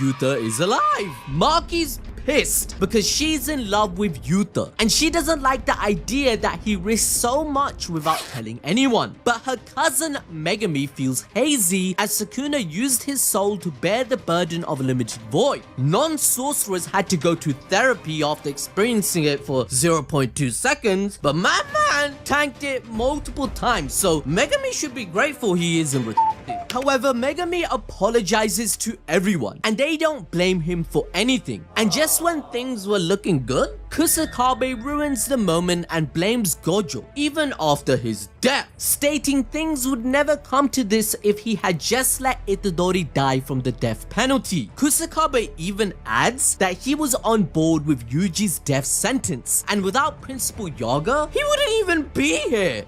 Yuta is alive. Maki's pissed because she's in love with Yuta and she doesn't like the idea that he risks so much without telling anyone. But her cousin Megami feels hazy as Sukuna used his soul to bear the burden of a limited void. Non-sorcerers had to go to therapy after experiencing it for 0.2 seconds, but my man tanked it multiple times, so Megami should be grateful he isn't retarded. However, Megami apologizes to everyone and they don't blame him for anything. And just when things were looking good, Kusakabe ruins the moment and blames Gojo even after his death, stating things would never come to this if he had just let Itadori die from the death penalty. Kusakabe even adds that he was on board with Yuji's death sentence and without Principal Yaga, he wouldn't even be here.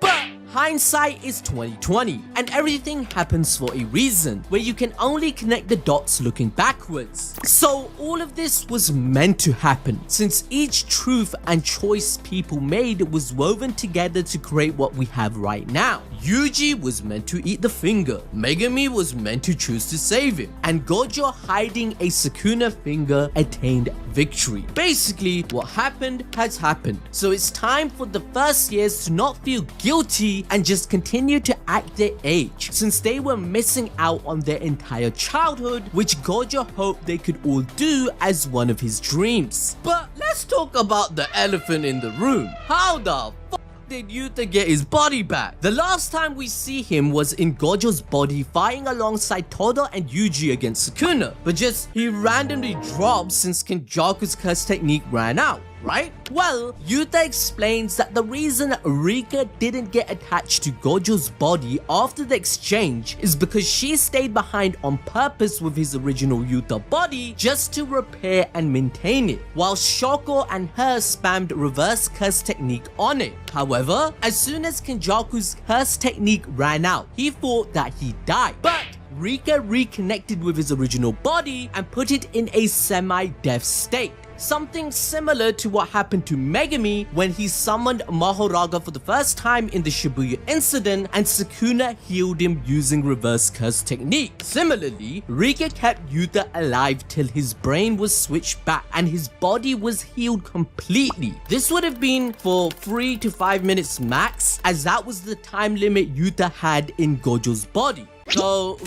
But hindsight is 2020 and everything happens for a reason where you can only connect the dots looking backwards. So all of this was meant to happen since each truth and choice people made was woven together to create what we have right now. Yuji was meant to eat the finger, Megami was meant to choose to save him, and Gojo hiding a Sukuna finger attained victory. Basically, what happened has happened. So it's time for the first years to not feel guilty and just continue to act their age, since they were missing out on their entire childhood, which Gojo hoped they could all do as one of his dreams. But let's talk about the elephant in the room. How the did Yuta get his body back? The last time we see him was in Gojo's body fighting alongside Todo and Yuji against Sukuna, but just he randomly dropped since Kenjaku's curse technique ran out, right? Well, Yuta explains that the reason Rika didn't get attached to Gojo's body after the exchange is because she stayed behind on purpose with his original Yuta body just to repair and maintain it, while Shoko and her spammed reverse curse technique on it. However, as soon as Kenjaku's curse technique ran out, he thought that he died, but Rika reconnected with his original body and put it in a semi-death state. Something similar to what happened to Megami when he summoned Mahoraga for the first time in the Shibuya incident and Sukuna healed him using reverse curse technique. Similarly, Rika kept Yuta alive till his brain was switched back and his body was healed completely. This would have been for 3 to 5 minutes max, as that was the time limit Yuta had in Gojo's body. So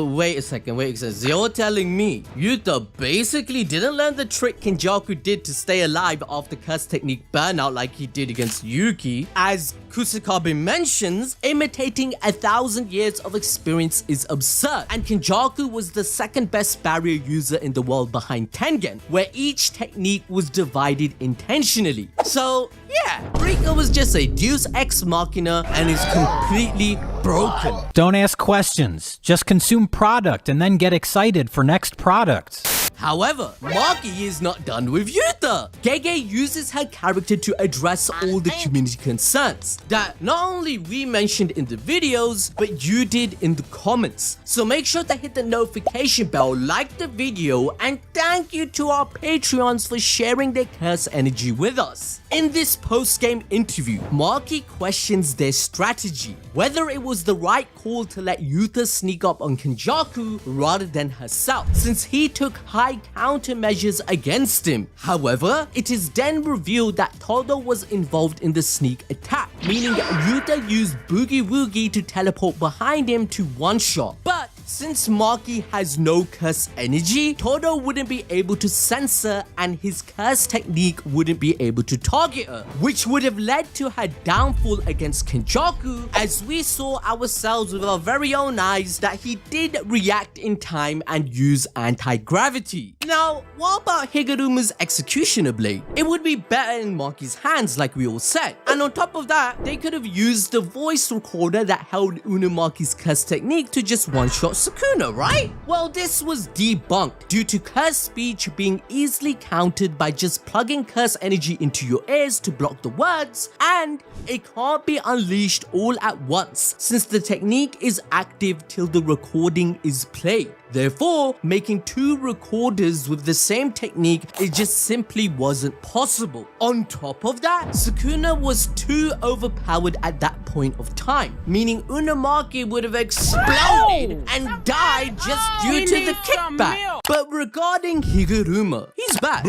wait a second, you're telling me Yuta basically didn't learn the trick Kenjaku did to stay alive after curse technique burnout like he did against Yuki? As Kusakabe mentions, imitating 1,000 years of experience is absurd, and Kenjaku was the second best barrier user in the world behind Tengen, where each technique was divided intentionally. So yeah, Rika was just a deus ex machina and is completely broken. Don't ask questions, just consume product and then get excited for next products. However, Maki is not done with Yuta. Gege uses her character to address all the community concerns that not only we mentioned in the videos, but you did in the comments. So make sure to hit the notification bell, like the video, and thank you to our Patreons for sharing their curse energy with us. In this post-game interview, Maki questions their strategy, whether it was the right call to let Yuta sneak up on Kenjaku rather than herself, since he took high countermeasures against him. However, it is then revealed that Todo was involved in the sneak attack, meaning Yuta used Boogie Woogie to teleport behind him to one-shot. But since Maki has no curse energy, Todo wouldn't be able to censor and his curse technique wouldn't be able to target her, which would have led to her downfall against Kenjaku, as we saw ourselves with our very own eyes that he did react in time and use anti-gravity. Now, what about Higuruma's executioner blade? It would be better in Maki's hands like we all said, and on top of that, they could have used the voice recorder that held Unumaki's curse technique to just one-shot Sukuna, right? Well, this was debunked due to curse speech being easily countered by just plugging curse energy into your ears to block the words, and it can't be unleashed all at once since the technique is active till the recording is played. Therefore, making 2 recorders with the same technique, it just simply wasn't possible. On top of that, Sukuna was too overpowered at that point of time, meaning Unamaki would have exploded and died just due to the kickback. But regarding Higuruma, he's back.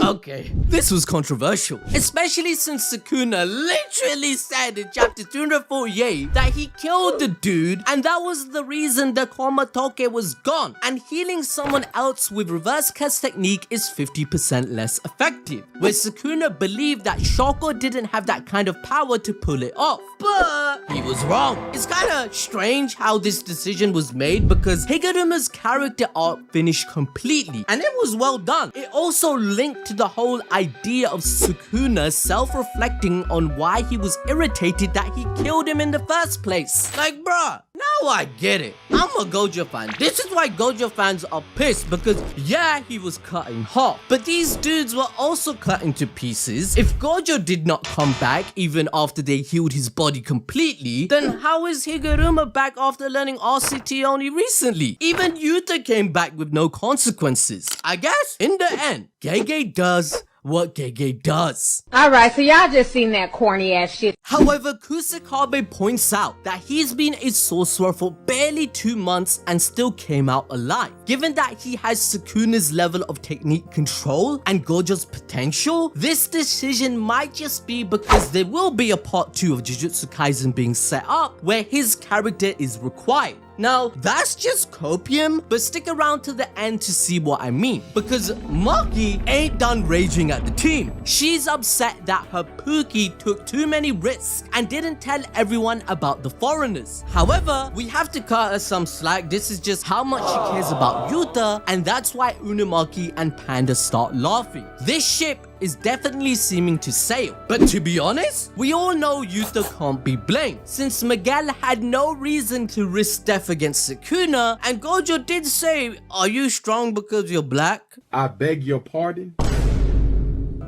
Okay, this was controversial, especially since Sukuna literally said in chapter 248 that he killed the dude and that was the reason the Komatoke was gone, and healing someone else with reverse curse technique is 50% less effective, where Sukuna believed that Shoko didn't have that kind of power to pull it off. But he was wrong. It's kinda strange how this decision was made because Higuruma's character arc finished completely and it was well done. It also linked to the whole idea of Sukuna self-reflecting on why he was irritated that he killed him in the first place. Like, bruh, now I get it. I'm a Gojo fan. This is why Gojo fans are pissed because yeah, he was cut in half, but these dudes were also cut into pieces. If Gojo did not come back even after they healed his body completely, then how is Higuruma back after learning RCT only recently? Even Yuta came back with no consequences. I guess in the end, Gege does what Gege does. Alright, so y'all just seen that corny ass shit. However, Kusakabe points out that he's been a sorcerer for barely 2 months and still came out alive. Given that he has Sukuna's level of technique control and Gojo's potential, this decision might just be because there will be a part 2 of Jujutsu Kaisen being set up where his character is required. Now, that's just copium, but stick around to the end to see what I mean. Because Maki ain't done raging at the team. She's upset that her Pookie took too many risks and didn't tell everyone about the foreigners. However, we have to cut her some slack. This is just how much she cares about Yuta, and that's why Unamaki and Panda start laughing. This ship is definitely seeming to sail. But to be honest, we all know Yuta can't be blamed, since Miguel had no reason to risk death against Sukuna, and Gojo did say, "Are you strong because you're black?" I beg your pardon?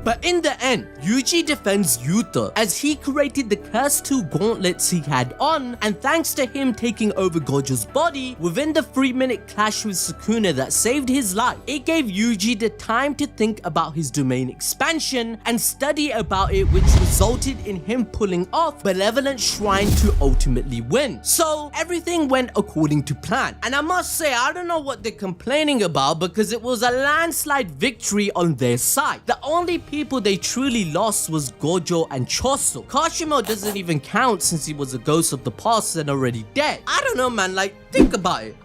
But in the end, Yuji defends Yuta as he created the cursed 2 gauntlets he had on, and thanks to him taking over Gojo's body, within the 3-minute clash with Sukuna that saved his life, it gave Yuji the time to think about his domain expansion and study about it, which resulted in him pulling off Benevolent Shrine to ultimately win. So everything went according to plan, and I must say I don't know what they're complaining about because it was a landslide victory on their side. The only people they truly lost was Gojo and Choso. Kashimo doesn't even count since he was a ghost of the past and already dead. I don't know, man, like, think about it.